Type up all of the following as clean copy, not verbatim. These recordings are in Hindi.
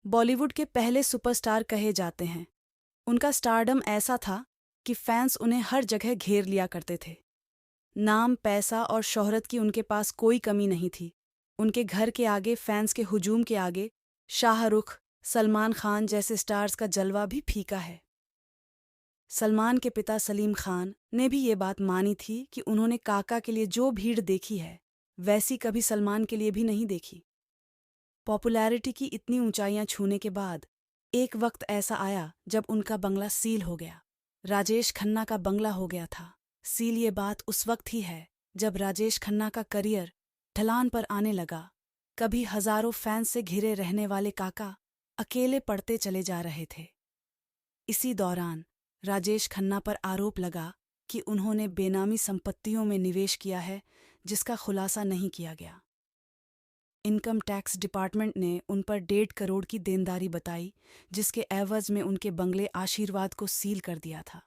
बॉलीवुड के पहले सुपरस्टार कहे जाते हैं। उनका स्टारडम ऐसा था कि फैंस उन्हें हर जगह घेर लिया करते थे। नाम, पैसा और शोहरत की उनके पास कोई कमी नहीं थी। उनके घर के आगे, फैंस के हुजूम के आगे, शाहरुख, सलमान खान जैसे स्टार्स का जलवा भी फीका है। सलमान के पिता सलीम खान ने भी ये बात मानी थी कि उन्होंने काका के लिए जो भीड़ देखी है, वैसी कभी सलमान के लिए भी नहीं देखी। पॉपुलैरिटी की इतनी ऊंचाइयां छूने के बाद एक वक्त ऐसा आया जब उनका बंगला सील हो गया। राजेश खन्ना का बंगला हो गया था सील। ये बात उस वक्त ही है जब राजेश खन्ना का करियर ढलान पर आने लगा। कभी हजारों फैंस से घिरे रहने वाले काका अकेले पड़ते चले जा रहे थे। इसी दौरान राजेश खन्ना पर आरोप लगा कि उन्होंने बेनामी संपत्तियों में निवेश किया है, जिसका खुलासा नहीं किया गया। इनकम टैक्स डिपार्टमेंट ने उन पर 1.5 करोड़ की देनदारी बताई, जिसके एवज में उनके बंगले आशीर्वाद को सील कर दिया था।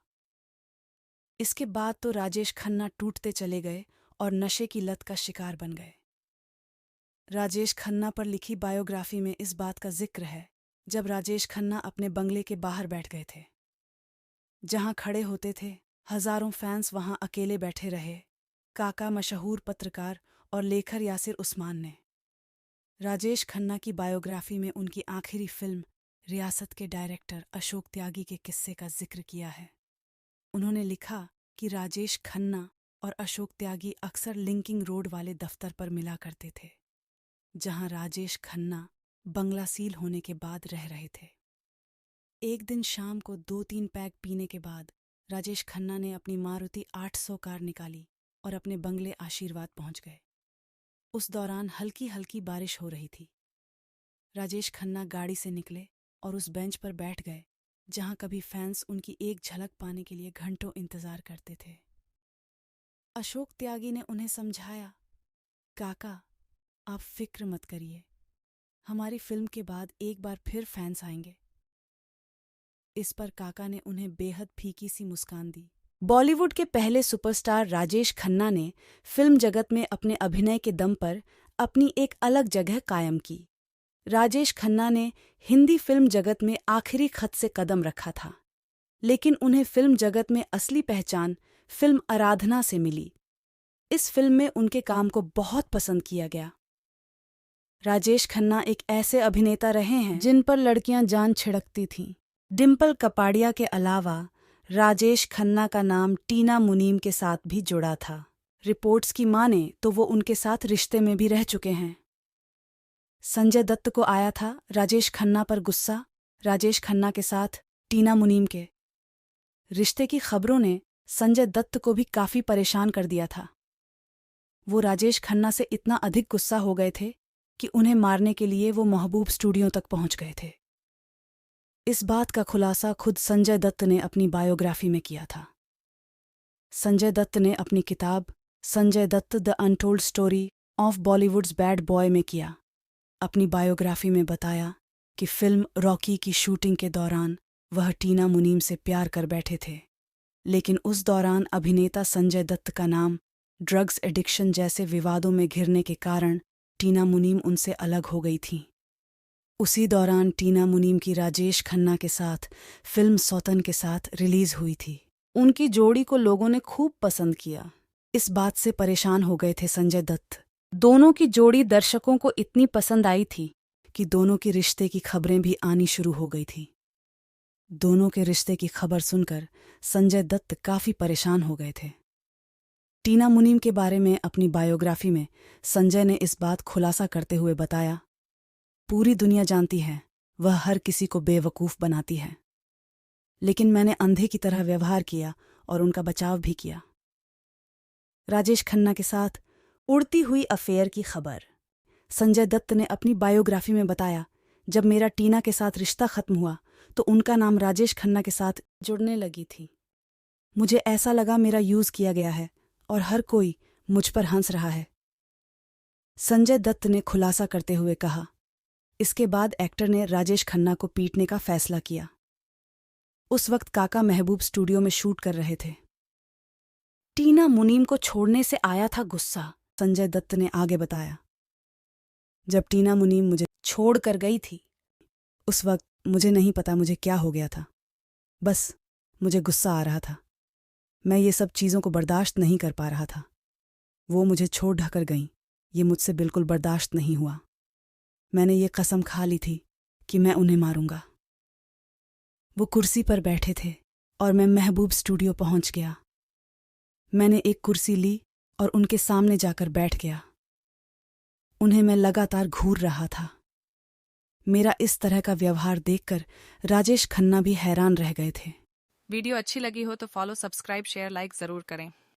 इसके बाद तो राजेश खन्ना टूटते चले गए और नशे की लत का शिकार बन गए। राजेश खन्ना पर लिखी बायोग्राफी में इस बात का जिक्र है जब राजेश खन्ना अपने बंगले के बाहर बैठ गए थे। जहां खड़े होते थे, हजारों फैंस वहां अकेले बैठे रहे। काका, मशहूर पत्रकार और लेखक यासिर उस्मान ने राजेश खन्ना की बायोग्राफी में उनकी आखिरी फिल्म रियासत के डायरेक्टर अशोक त्यागी के किस्से का जिक्र किया है। उन्होंने लिखा कि राजेश खन्ना और अशोक त्यागी अक्सर लिंकिंग रोड वाले दफ्तर पर मिला करते थे, जहां राजेश खन्ना बंगला सील होने के बाद रह रहे थे। एक दिन शाम को 2-3 पैग पीने के बाद राजेश खन्ना ने अपनी मारुति 800 कार निकाली और अपने बंगले आशीर्वाद पहुंच गए। उस दौरान हल्की हल्की बारिश हो रही थी। राजेश खन्ना गाड़ी से निकले और उस बेंच पर बैठ गए जहां कभी फैंस उनकी एक झलक पाने के लिए घंटों इंतजार करते थे। अशोक त्यागी ने उन्हें समझाया, काका, आप फिक्र मत करिए, हमारी फिल्म के बाद एक बार फिर फैंस आएंगे। इस पर काका ने उन्हें बेहद फीकी सी मुस्कान दी। बॉलीवुड के पहले सुपरस्टार राजेश खन्ना ने फिल्म जगत में अपने अभिनय के दम पर अपनी एक अलग जगह कायम की। राजेश खन्ना ने हिंदी फिल्म जगत में आखिरी खत से कदम रखा था, लेकिन उन्हें फिल्म जगत में असली पहचान फिल्म आराधना से मिली। इस फिल्म में उनके काम को बहुत पसंद किया गया। राजेश खन्ना एक ऐसे अभिनेता रहे हैं जिन पर लड़कियां जान छिड़कती थीं। डिम्पल कपाड़िया के अलावा राजेश खन्ना का नाम टीना मुनीम के साथ भी जुड़ा था। रिपोर्ट्स की माने तो वो उनके साथ रिश्ते में भी रह चुके हैं। संजय दत्त को आया था राजेश खन्ना पर गुस्सा, राजेश खन्ना के साथ टीना मुनीम के रिश्ते की खबरों ने संजय दत्त को भी काफी परेशान कर दिया था। वो राजेश खन्ना से इतना अधिक गुस्सा हो गए थे कि उन्हें मारने के लिए वो महबूब स्टूडियो तक पहुंच गए थे। इस बात का खुलासा खुद संजय दत्त ने अपनी बायोग्राफी में किया था। संजय दत्त ने अपनी किताब Sanjay Dutt the untold story of Bollywood's bad boy में किया। अपनी बायोग्राफी में बताया कि फिल्म रॉकी की शूटिंग के दौरान वह टीना मुनीम से प्यार कर बैठे थे, लेकिन उस दौरान अभिनेता संजय दत्त का नाम ड्रग्स एडिक्शन जैसे विवादों में घिरने के कारण टीना मुनीम उनसे अलग हो गई थीं। उसी दौरान टीना मुनीम की राजेश खन्ना के साथ फिल्म सौतन के साथ रिलीज हुई थी। उनकी जोड़ी को लोगों ने खूब पसंद किया। इस बात से परेशान हो गए थे संजय दत्त। दोनों की जोड़ी दर्शकों को इतनी पसंद आई थी कि दोनों के रिश्ते की खबरें भी आनी शुरू हो गई थी। दोनों के रिश्ते की खबर सुनकर संजय दत्त काफी परेशान हो गए थे। टीना मुनीम के बारे में अपनी बायोग्राफी में संजय ने इस बात खुलासा करते हुए बताया, पूरी दुनिया जानती है वह हर किसी को बेवकूफ़ बनाती है, लेकिन मैंने अंधे की तरह व्यवहार किया और उनका बचाव भी किया। राजेश खन्ना के साथ उड़ती हुई अफेयर की खबर। संजय दत्त ने अपनी बायोग्राफी में बताया, जब मेरा टीना के साथ रिश्ता खत्म हुआ तो उनका नाम राजेश खन्ना के साथ जुड़ने लगी थी। मुझे ऐसा लगा मेरा यूज़ किया गया है और हर कोई मुझ पर हंस रहा है। संजय दत्त ने खुलासा करते हुए कहा, इसके बाद एक्टर ने राजेश खन्ना को पीटने का फैसला किया। उस वक्त काका महबूब स्टूडियो में शूट कर रहे थे। टीना मुनीम को छोड़ने से आया था गुस्सा, संजय दत्त ने आगे बताया। जब टीना मुनीम मुझे छोड़ कर गई थी उस वक्त मुझे नहीं पता मुझे क्या हो गया था। बस मुझे गुस्सा आ रहा था। मैं ये सब चीज़ों को बर्दाश्त नहीं कर पा रहा था। वो मुझे छोड़ ढकर गईं। ये मुझसे बिल्कुल बर्दाश्त नहीं हुआ। मैंने ये कसम खा ली थी कि मैं उन्हें मारूंगा। वो कुर्सी पर बैठे थे और मैं महबूब स्टूडियो पहुंच गया। मैंने एक कुर्सी ली और उनके सामने जाकर बैठ गया। उन्हें मैं लगातार घूर रहा था। मेरा इस तरह का व्यवहार देखकर राजेश खन्ना भी हैरान रह गए थे। वीडियो अच्छी लगी हो तो फॉलो, सब्सक्राइब, शेयर, लाइक ज़रूर करें।